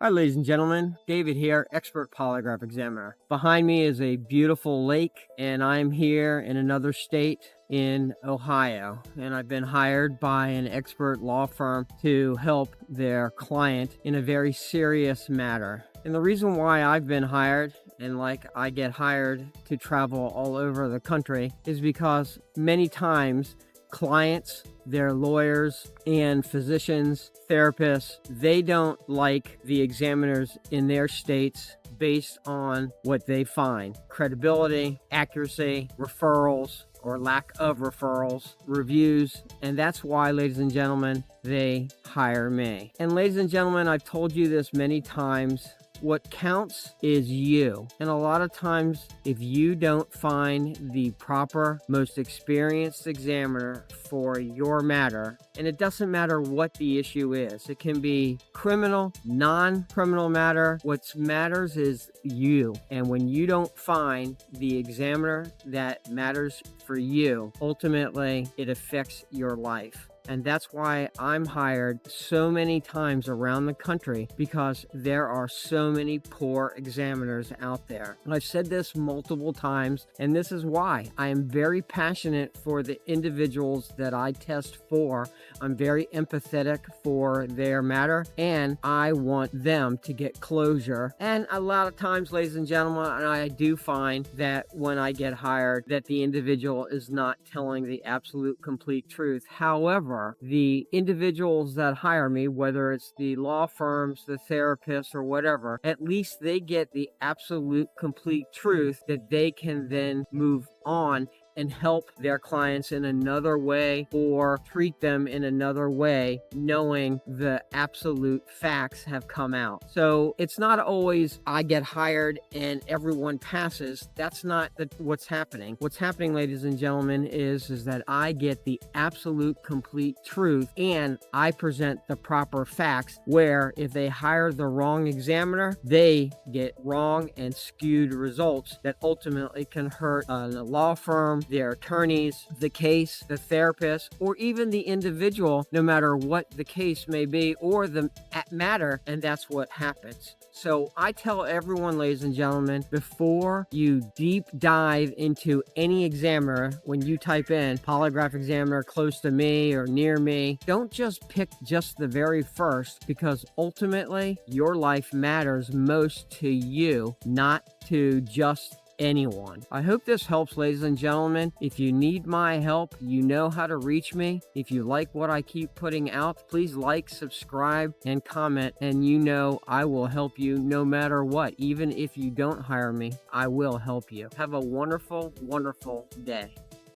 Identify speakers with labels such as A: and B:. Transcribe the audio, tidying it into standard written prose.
A: Hi, ladies and gentlemen. David here, expert polygraph examiner. Behind me is a beautiful lake, and I'm here in another state in Ohio. And I've been hired by an expert law firm to help their client in a very serious matter. And the reason why I've been hired, and I get hired to travel all over the country, is because many times clients, their lawyers, and physicians, therapists, they don't like the examiners in their states based on what they find: credibility, accuracy, referrals, or lack of referrals, reviews. And that's why, ladies and gentlemen, they hire me. And ladies and gentlemen, I've told you this many times. What counts is you. And a lot of times, if you don't find the proper, most experienced examiner for your matter, and it doesn't matter what the issue is, it can be criminal, non-criminal matter, what matters is you. And when you don't find the examiner that matters for you, ultimately, it affects your life. And that's why I'm hired so many times around the country, because there are so many poor examiners out there. And I've said this multiple times, and this is why I am very passionate for the individuals that I test for. I'm very empathetic for their matter, and I want them to get closure. And a lot of times, ladies and gentlemen, and I do find that when I get hired, that the individual is not telling the absolute complete truth. However, the individuals that hire me, whether it's the law firms, the therapists, or whatever, at least they get the absolute complete truth that they can then move on and help their clients in another way or treat them in another way, knowing the absolute facts have come out. So it's not always I get hired and everyone passes. That's not what's happening. What's happening, ladies and gentlemen, is that I get the absolute complete truth, and I present the proper facts, where if they hire the wrong examiner, they get wrong and skewed results that ultimately can hurt a law firm, their attorneys, the case, the therapist, or even the individual, no matter what the case may be or the matter. And that's what happens. So I tell everyone, ladies and gentlemen, before you deep dive into any examiner, when you type in polygraph examiner close to me or near me, don't just pick just the very first, because ultimately your life matters most to you, not to just anyone. I hope this helps, ladies and gentlemen. If you need my help, you know how to reach me. If you like what I keep putting out, please like, subscribe, and comment, and you know I will help you no matter what. Even if you don't hire me, I will help you. Have a wonderful, wonderful day.